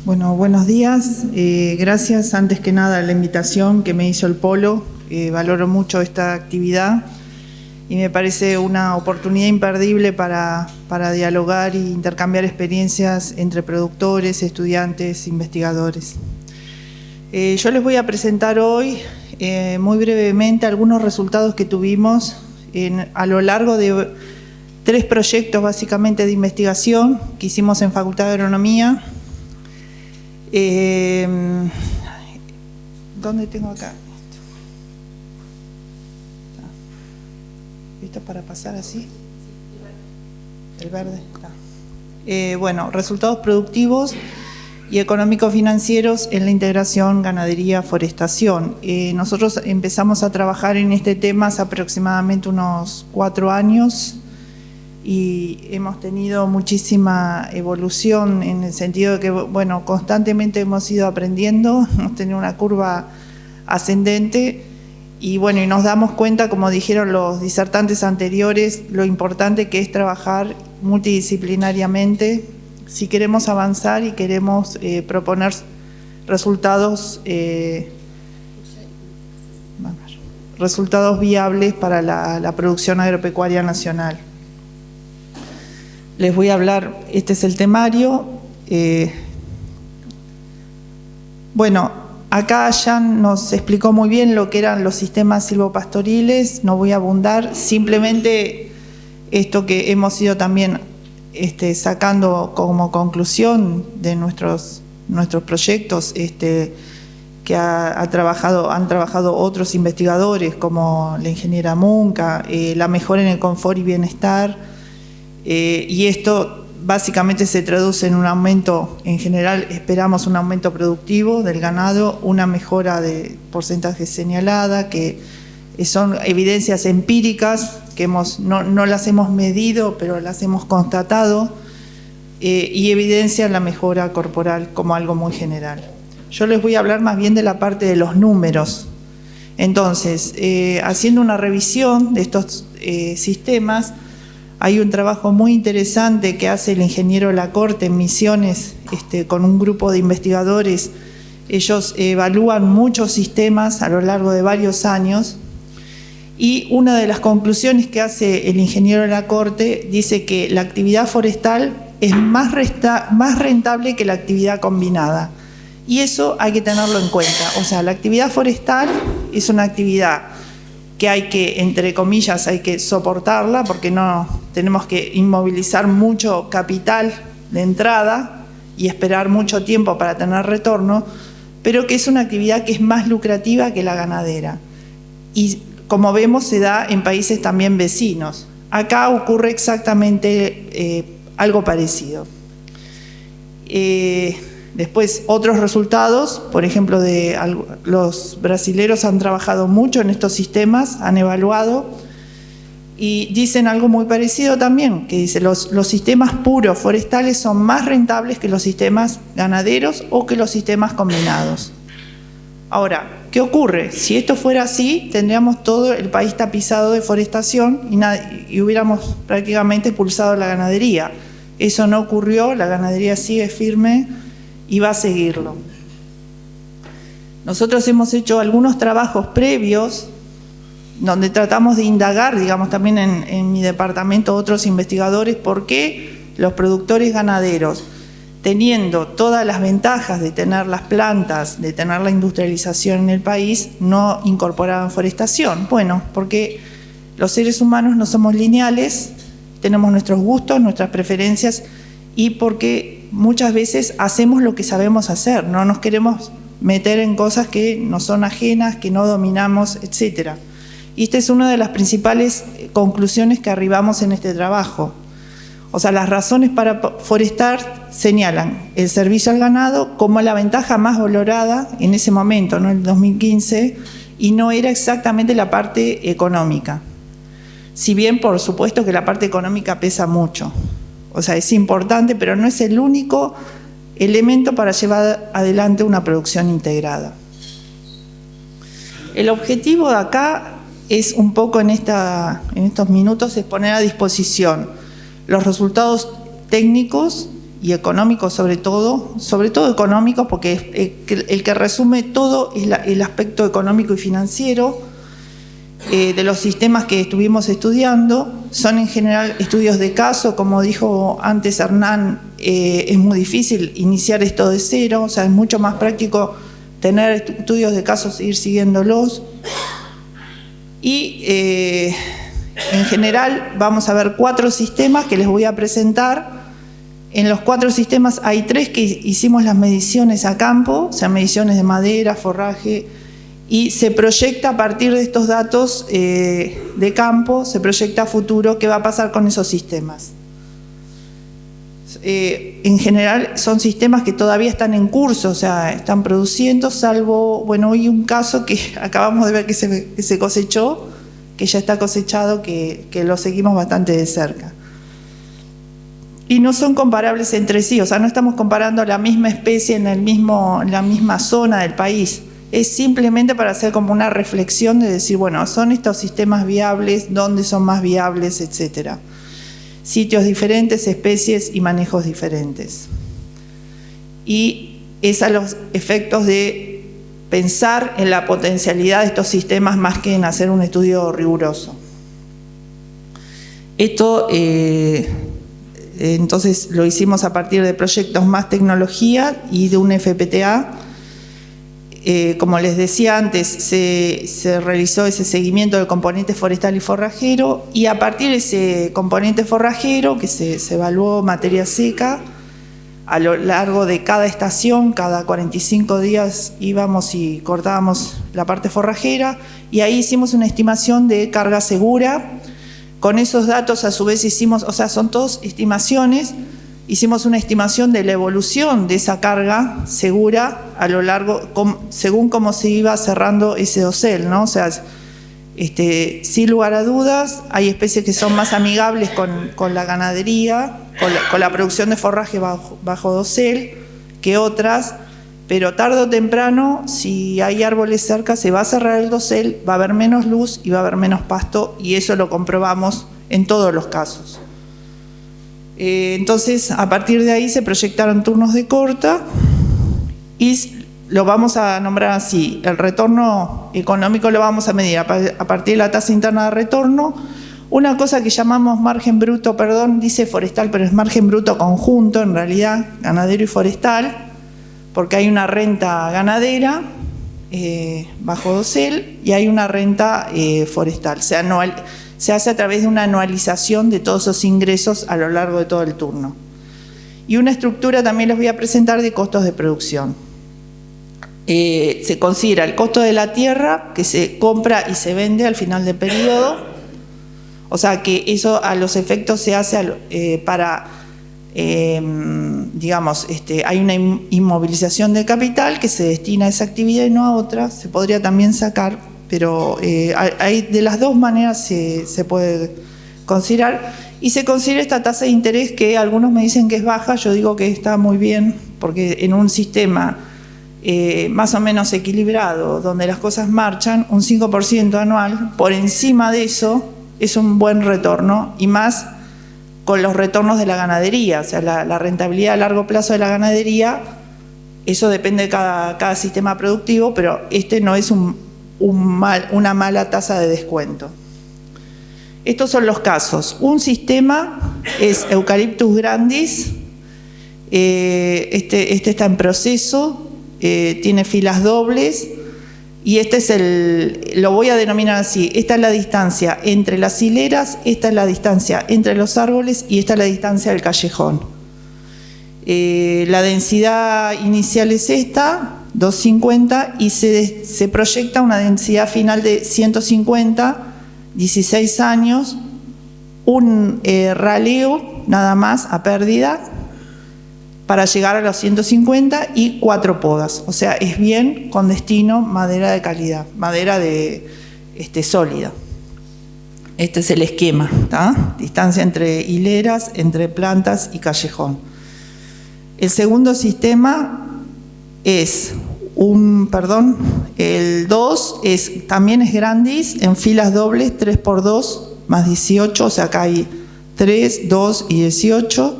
Bueno, buenos días. Gracias antes que nada a la invitación que me hizo el Polo. Valoro mucho esta actividad y me parece una oportunidad imperdible para dialogar e intercambiar experiencias entre productores, estudiantes, investigadores. Yo les voy a presentar hoy muy brevemente algunos resultados que tuvimos a lo largo de 3 proyectos básicamente de investigación que hicimos en Facultad de Agronomía. ¿Dónde tengo acá? ¿Esto es para pasar así? El verde. Bueno, resultados productivos y económico-financieros en la integración ganadería-forestación. Nosotros empezamos a trabajar en este tema hace aproximadamente unos 4 años y hemos tenido muchísima evolución en el sentido de que, bueno, constantemente hemos ido aprendiendo, hemos tenido una curva ascendente y, bueno, y nos damos cuenta, como dijeron los disertantes anteriores, lo importante que es trabajar multidisciplinariamente si queremos avanzar y queremos proponer resultados viables para la producción agropecuaria nacional. Les voy a hablar, este es el temario. Bueno, acá Jan nos explicó muy bien lo que eran los sistemas silvopastoriles, no voy a abundar, simplemente esto que hemos ido también sacando como conclusión de nuestros proyectos que han trabajado otros investigadores como la ingeniera Munca, la mejora en el confort y bienestar. Y esto básicamente se traduce en un aumento, en general esperamos un aumento productivo del ganado, una mejora de porcentaje señalada, que son evidencias empíricas que no las hemos medido, pero las hemos constatado, y evidencia la mejora corporal como algo muy general. Yo les voy a hablar más bien de la parte de los números. Entonces, haciendo una revisión de estos sistemas, hay un trabajo muy interesante que hace el ingeniero Lacorte en Misiones con un grupo de investigadores. Ellos evalúan muchos sistemas a lo largo de varios años y una de las conclusiones que hace el ingeniero Lacorte dice que la actividad forestal es más rentable que la actividad combinada. Y eso hay que tenerlo en cuenta. O sea, la actividad forestal es una actividad que hay que, entre comillas, hay que soportarla porque no tenemos que inmovilizar mucho capital de entrada y esperar mucho tiempo para tener retorno, pero que es una actividad que es más lucrativa que la ganadera. Y como vemos, se da en países también vecinos. Acá ocurre exactamente algo parecido. Después, otros resultados, por ejemplo, los brasileros han trabajado mucho en estos sistemas, han evaluado y dicen algo muy parecido también, que dice los sistemas puros forestales son más rentables que los sistemas ganaderos o que los sistemas combinados. Ahora, ¿qué ocurre? Si esto fuera así, tendríamos todo el país tapizado de forestación y hubiéramos prácticamente expulsado la ganadería. Eso no ocurrió, la ganadería sigue firme y va a seguirlo. Nosotros hemos hecho algunos trabajos previos donde tratamos de indagar, digamos, también en mi departamento otros investigadores, por qué los productores ganaderos, teniendo todas las ventajas de tener las plantas, de tener la industrialización en el país, no incorporaban forestación. Bueno, porque los seres humanos no somos lineales, tenemos nuestros gustos, nuestras preferencias y porque muchas veces hacemos lo que sabemos hacer, no nos queremos meter en cosas que nos son ajenas, que no dominamos, etc. Y esta es una de las principales conclusiones que arribamos en este trabajo. O sea, las razones para forestar señalan el servicio al ganado como la ventaja más valorada en ese momento, ¿no? En el 2015, y no era exactamente la parte económica. Si bien, por supuesto, que la parte económica pesa mucho. O sea, es importante, pero no es el único elemento para llevar adelante una producción integrada. El objetivo de acá es un poco en estos minutos es poner a disposición los resultados técnicos y económicos sobre todo económicos, porque el que resume todo es el aspecto económico y financiero de los sistemas que estuvimos estudiando. Son en general estudios de caso, como dijo antes Hernán, es muy difícil iniciar esto de cero, o sea, es mucho más práctico tener estudios de casos e ir siguiéndolos. Y en general vamos a ver 4 sistemas que les voy a presentar. En los 4 sistemas hay 3 que hicimos las mediciones a campo, o sea, mediciones de madera, forraje, y se proyecta a partir de estos datos de campo, se proyecta a futuro qué va a pasar con esos sistemas. En general son sistemas que todavía están en curso, o sea, están produciendo, salvo, bueno, hoy un caso que acabamos de ver que se cosechó, que ya está cosechado, que lo seguimos bastante de cerca. Y no son comparables entre sí, o sea, no estamos comparando la misma especie en la misma zona del país. Es simplemente para hacer como una reflexión de decir, bueno, son estos sistemas viables, dónde son más viables, etcétera. Sitios diferentes, especies y manejos diferentes. Y es a los efectos de pensar en la potencialidad de estos sistemas más que en hacer un estudio riguroso. Esto, entonces, lo hicimos a partir de proyectos Más Tecnología y de un FPTA. Como les decía antes, se realizó ese seguimiento del componente forestal y forrajero, y a partir de ese componente forrajero, que se evaluó materia seca, a lo largo de cada estación, cada 45 días íbamos y cortábamos la parte forrajera, y ahí hicimos una estimación de carga segura. Con esos datos a su vez hicimos, o sea, son todas estimaciones, hicimos una estimación de la evolución de esa carga segura a lo largo, según cómo se iba cerrando ese dosel, ¿no? O sea, sin lugar a dudas, hay especies que son más amigables con la ganadería, con la producción de forraje bajo dosel, que otras, pero tarde o temprano, si hay árboles cerca, se va a cerrar el dosel, va a haber menos luz y va a haber menos pasto, y eso lo comprobamos en todos los casos. Entonces, a partir de ahí se proyectaron turnos de corta y lo vamos a nombrar así. El retorno económico lo vamos a medir a partir de la tasa interna de retorno. Una cosa que llamamos margen bruto, dice forestal, pero es margen bruto conjunto, en realidad, ganadero y forestal, porque hay una renta ganadera bajo dosel y hay una renta forestal, o sea, se hace a través de una anualización de todos esos ingresos a lo largo de todo el turno. Y una estructura también les voy a presentar de costos de producción. Se considera el costo de la tierra que se compra y se vende al final del periodo, o sea que eso a los efectos se hace para, digamos, hay una inmovilización de capital que se destina a esa actividad y no a otra, se podría también sacar, pero hay, de las dos maneras se puede considerar. Y se considera esta tasa de interés que algunos me dicen que es baja, yo digo que está muy bien, porque en un sistema más o menos equilibrado, donde las cosas marchan, un 5% anual, por encima de eso, es un buen retorno, y más con los retornos de la ganadería, o sea, la rentabilidad a largo plazo de la ganadería, eso depende de cada sistema productivo, pero no es una mala tasa de descuento. Estos son los casos. Un sistema es Eucalyptus grandis, este está en proceso, tiene filas dobles, y lo voy a denominar así: esta es la distancia entre las hileras, esta es la distancia entre los árboles y esta es la distancia del callejón. La densidad inicial es esta, 250, y se proyecta una densidad final de 150, 16 años, un raleo nada más a pérdida para llegar a los 150 y 4 podas, o sea, es bien con destino madera de calidad, madera de sólida. Este es el esquema, ¿tá? Distancia entre hileras, entre plantas y callejón. El segundo sistema es el 2 también es grandis, en filas dobles, 3×2 más 18, o sea, acá hay 3, 2 y 18.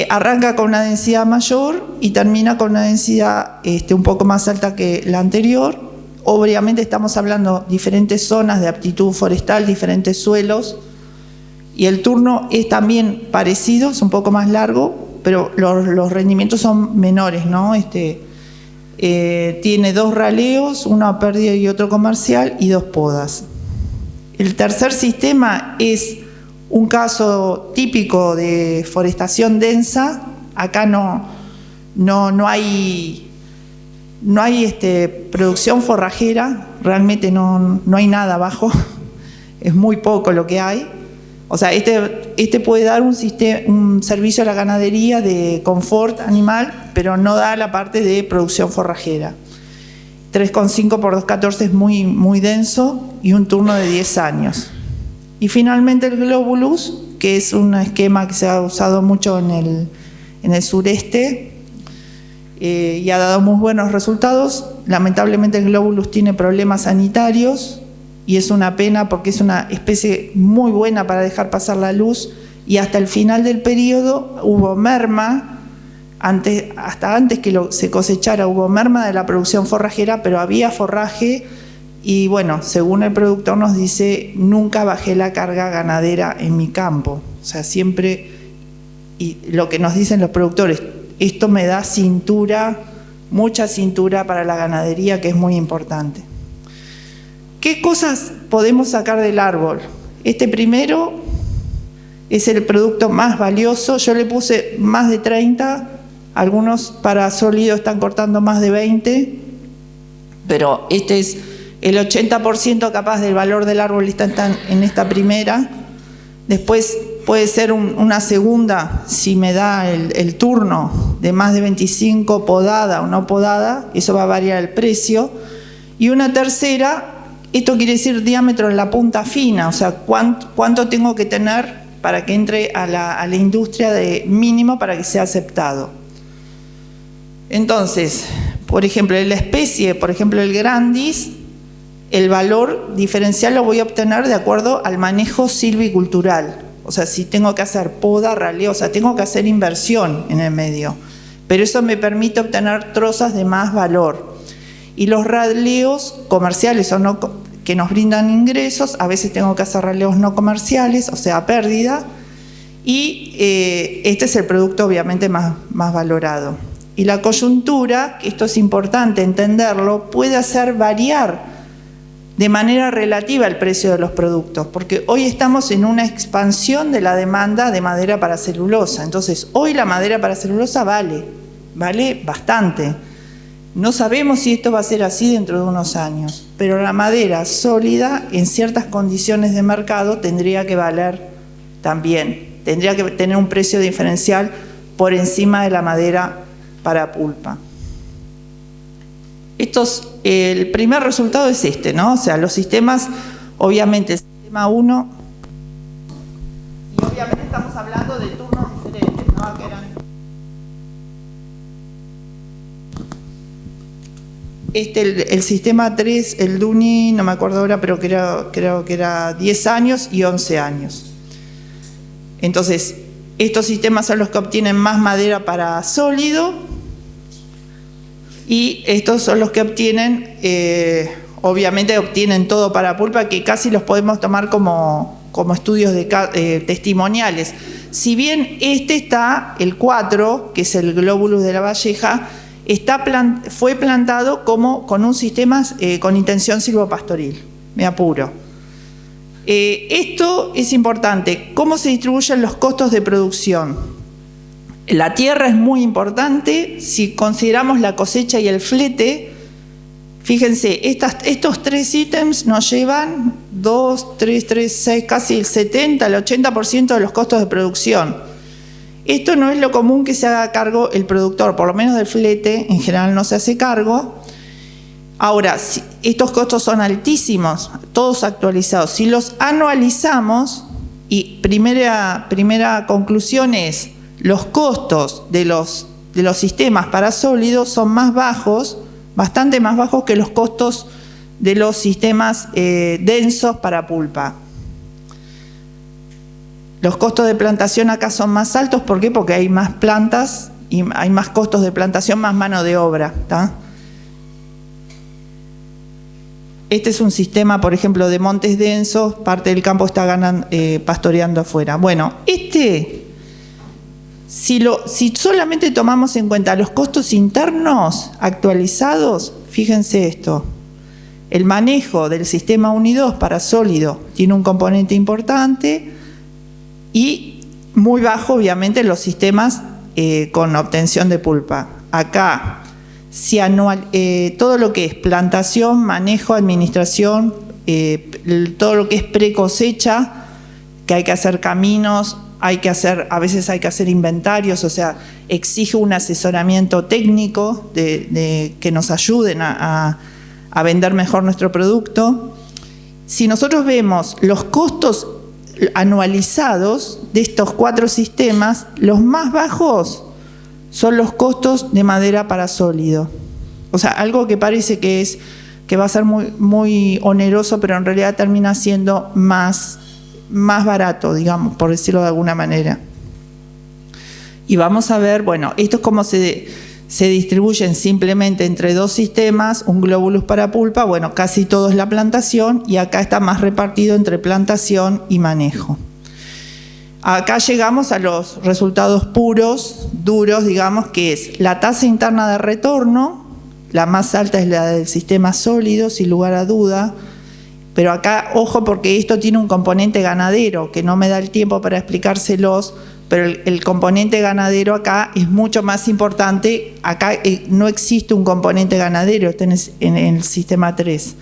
Arranca con una densidad mayor y termina con una densidad un poco más alta que la anterior. Obviamente estamos hablando de diferentes zonas de aptitud forestal, diferentes suelos, y el turno es también parecido, es un poco más largo, pero los rendimientos son menores, ¿no? Tiene 2 raleos, uno a pérdida y otro comercial, y 2 podas. El tercer sistema es un caso típico de forestación densa. Acá no hay producción forrajera, realmente no hay nada abajo, es muy poco lo que hay. O sea, puede dar un servicio a la ganadería de confort animal, pero no da la parte de producción forrajera. 3,5 por 2,14 es muy, muy denso y un turno de 10 años. Y finalmente el Globulus, que es un esquema que se ha usado mucho en el sureste y ha dado muy buenos resultados. Lamentablemente el Globulus tiene problemas sanitarios y es una pena porque es una especie muy buena para dejar pasar la luz, y hasta el final del periodo hubo merma, hasta antes que se cosechara hubo merma de la producción forrajera, pero había forraje. Y bueno, según el productor nos dice, nunca bajé la carga ganadera en mi campo. O sea, siempre, y lo que nos dicen los productores, esto me da cintura, mucha cintura para la ganadería, que es muy importante. ¿Qué cosas podemos sacar del árbol? Primero es el producto más valioso. Yo le puse más de 30, algunos para sólido están cortando más de 20, pero es el 80% capaz del valor del árbol está en esta primera. Después puede ser una segunda, si me da el turno de más de 25, podada o no podada, eso va a variar el precio. Y una tercera, esto quiere decir diámetro en la punta fina, o sea, cuánto tengo que tener para que entre a la industria de mínimo para que sea aceptado. Entonces, por ejemplo, en la especie, por ejemplo, el Grandis, el valor diferencial lo voy a obtener de acuerdo al manejo silvicultural. O sea, si tengo que hacer poda, raleo, o sea, tengo que hacer inversión en el medio. Pero eso me permite obtener trozas de más valor. Y los raleos comerciales o no, que nos brindan ingresos, a veces tengo que hacer raleos no comerciales, o sea, pérdida. Y este es el producto obviamente más valorado. Y la coyuntura, que esto es importante entenderlo, puede hacer variar de manera relativa el precio de los productos, porque hoy estamos en una expansión de la demanda de madera para celulosa. Entonces, hoy la madera para celulosa vale bastante. No sabemos si esto va a ser así dentro de unos años, pero la madera sólida en ciertas condiciones de mercado tendría que valer también, tendría que tener un precio diferencial por encima de la madera para pulpa. El primer resultado es ¿no? O sea, los sistemas, obviamente, el sistema 1, y obviamente estamos hablando de turnos diferentes, ¿no? Que eran el sistema 3, el Duni, no me acuerdo ahora, pero creo que era 10 años y 11 años. Entonces, estos sistemas son los que obtienen más madera para sólido, y estos son los que obtienen, obviamente obtienen todo para pulpa, que casi los podemos tomar como estudios testimoniales. Si bien está, el 4, que es el Globulus de la Valleja, fue plantado con un sistema con intención silvopastoril. Me apuro. Esto es importante. ¿Cómo se distribuyen los costos de producción? La tierra es muy importante. Si consideramos la cosecha y el flete, fíjense, estos 3 ítems nos llevan 2, 3, 6, casi el 70, el 80% de los costos de producción. Esto no es lo común que se haga cargo el productor, por lo menos del flete, en general no se hace cargo. Ahora, estos costos son altísimos, todos actualizados. Si los anualizamos, y primera conclusión es, los costos de los sistemas para sólidos son más bajos, bastante más bajos que los costos de los sistemas densos para pulpa. Los costos de plantación acá son más altos, ¿por qué? Porque hay más plantas y hay más costos de plantación, más mano de obra, ¿tá? Este es un sistema, por ejemplo, de montes densos, parte del campo está pastoreando afuera. Bueno, si solamente tomamos en cuenta los costos internos actualizados, fíjense esto, el manejo del sistema 1 y 2 para sólido tiene un componente importante y muy bajo, obviamente, los sistemas con obtención de pulpa. Acá, todo lo que es plantación, manejo, administración, todo lo que es pre-cosecha, que hay que hacer caminos, a veces hay que hacer inventarios, o sea, exige un asesoramiento técnico que nos ayuden a vender mejor nuestro producto. Si nosotros vemos los costos anualizados de estos 4 sistemas, los más bajos son los costos de madera para sólido. O sea, algo que parece que va a ser muy, muy oneroso, pero en realidad termina siendo más barato, digamos, por decirlo de alguna manera. Y vamos a ver, bueno, esto es cómo se distribuyen simplemente entre 2 sistemas, un glóbulos para pulpa, bueno, casi todo es la plantación, y acá está más repartido entre plantación y manejo. Acá llegamos a los resultados puros, duros, digamos, que es la tasa interna de retorno, la más alta es la del sistema sólido, sin lugar a duda, pero acá, ojo, porque esto tiene un componente ganadero, que no me da el tiempo para explicárselos, pero el componente ganadero acá es mucho más importante. Acá no existe un componente ganadero, está en el sistema 3.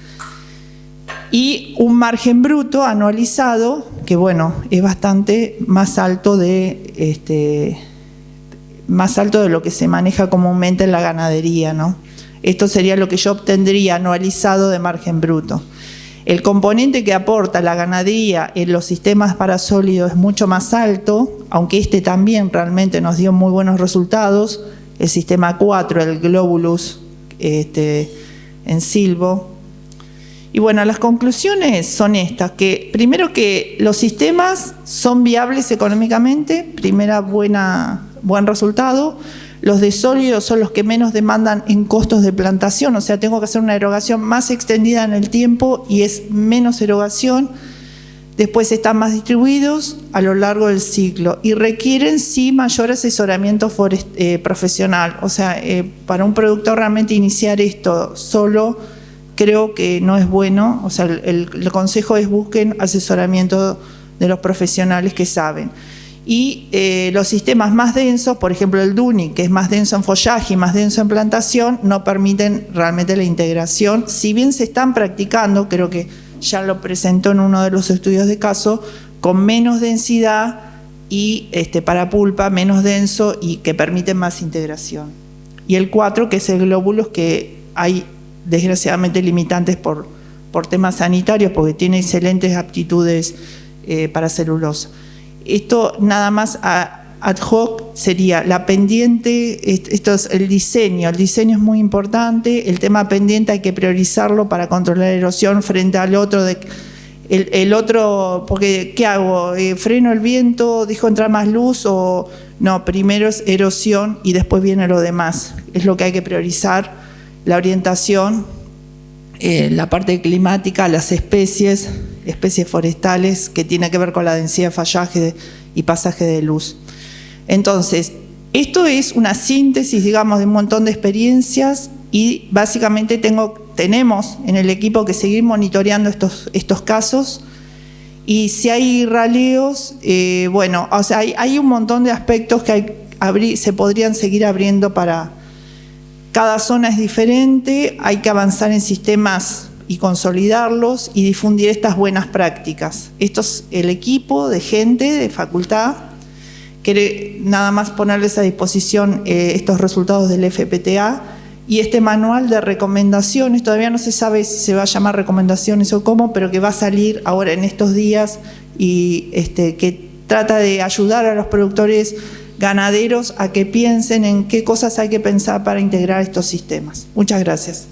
Y un margen bruto anualizado, que bueno, es bastante más alto de lo que se maneja comúnmente en la ganadería, ¿no? Esto sería lo que yo obtendría anualizado de margen bruto. El componente que aporta la ganadería en los sistemas para sólidos es mucho más alto, aunque también realmente nos dio muy buenos resultados. El sistema 4, el glóbulos en silvo. Y bueno, las conclusiones son estas, que primero que los sistemas son viables económicamente, buen resultado. Los de sólidos son los que menos demandan en costos de plantación, o sea, tengo que hacer una erogación más extendida en el tiempo y es menos erogación. Después están más distribuidos a lo largo del ciclo y requieren sí mayor asesoramiento profesional. O sea, para un productor realmente iniciar esto solo creo que no es bueno. O sea, el consejo es busquen asesoramiento de los profesionales que saben. Y los sistemas más densos, por ejemplo el Duni, que es más denso en follaje y más denso en plantación, no permiten realmente la integración. Si bien se están practicando, creo que ya lo presentó en uno de los estudios de caso, con menos densidad y para pulpa, menos denso y que permiten más integración. Y el 4, que es el glóbulos, que hay desgraciadamente limitantes por temas sanitarios, porque tiene excelentes aptitudes para celulosa. Esto nada más ad hoc sería la pendiente, esto es el diseño es muy importante, el tema pendiente hay que priorizarlo para controlar la erosión frente al otro, el otro, porque ¿qué hago? ¿Freno el viento, dejo entrar más luz o no? Primero es erosión y después viene lo demás, es lo que hay que priorizar, la orientación, la parte climática, las especies forestales, que tiene que ver con la densidad de follaje y pasaje de luz. Entonces, esto es una síntesis, digamos, de un montón de experiencias y básicamente tenemos en el equipo que seguir monitoreando estos casos y si hay raleos, bueno, o sea, hay un montón de aspectos que se podrían seguir abriendo para... Cada zona es diferente, hay que avanzar en sistemas y consolidarlos y difundir estas buenas prácticas. Esto es el equipo de gente de facultad. Quiere nada más ponerles a disposición estos resultados del FPTA y este manual de recomendaciones. Todavía no se sabe si se va a llamar recomendaciones o cómo, pero que va a salir ahora en estos días y que trata de ayudar a los productores ganaderos a que piensen en qué cosas hay que pensar para integrar estos sistemas. Muchas gracias.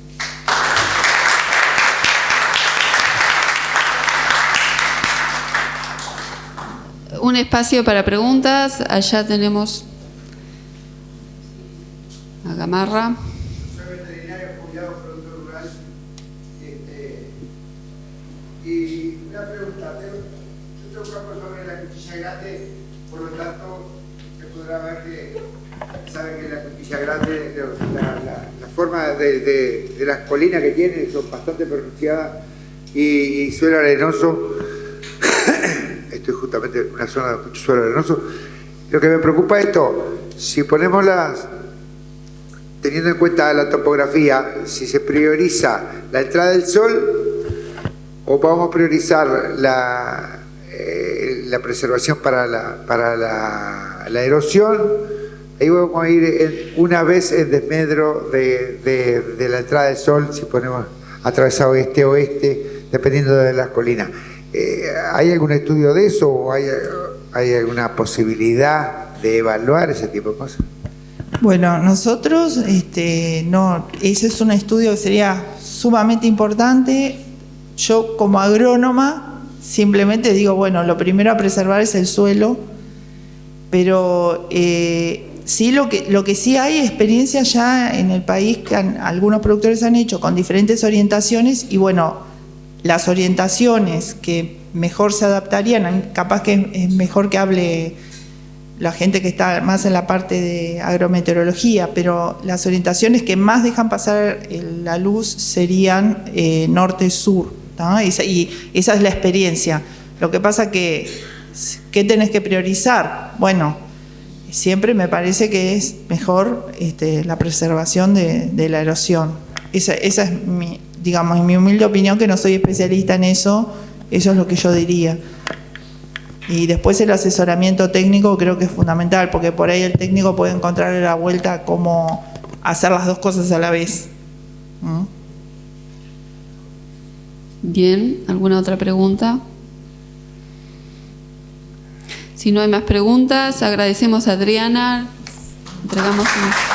un espacio para preguntas. Allá tenemos a Gamarra. Soy veterinario jubilado, productor rural. Y una pregunta, yo tengo un campo sobre la cuchilla grande, por lo tanto se podrá ver que sabe que la cuchilla grande, la forma de las colinas que tiene son bastante pronunciadas y suelo arenoso. Esto es justamente una zona de mucho suelo arenoso. Lo que me preocupa es esto, si ponemos teniendo en cuenta la topografía, si se prioriza la entrada del sol o vamos a priorizar la preservación para la erosión, ahí vamos a ir una vez en desmedro de la entrada del sol, si ponemos atravesado este-oeste, dependiendo de las colinas. ¿Hay algún estudio de eso o hay alguna posibilidad de evaluar ese tipo de cosas? Bueno, nosotros, no, ese es un estudio que sería sumamente importante. Yo como agrónoma simplemente digo, bueno, lo primero a preservar es el suelo, pero sí lo que sí hay experiencia ya en el país que algunos productores han hecho con diferentes orientaciones y bueno, las orientaciones que mejor se adaptarían, capaz que es mejor que hable la gente que está más en la parte de agrometeorología, pero las orientaciones que más dejan pasar la luz serían norte-sur, ¿no? Y esa es la experiencia. Lo que pasa que, ¿qué tenés que priorizar? Bueno, siempre me parece que es mejor la preservación de la erosión. Esa es digamos, en mi humilde opinión, que no soy especialista en eso es lo que yo diría. Y después el asesoramiento técnico creo que es fundamental, porque por ahí el técnico puede encontrarle la vuelta a cómo hacer las dos cosas a la vez. Bien, ¿alguna otra pregunta? Si no hay más preguntas, agradecemos a Adriana. Entregamos un...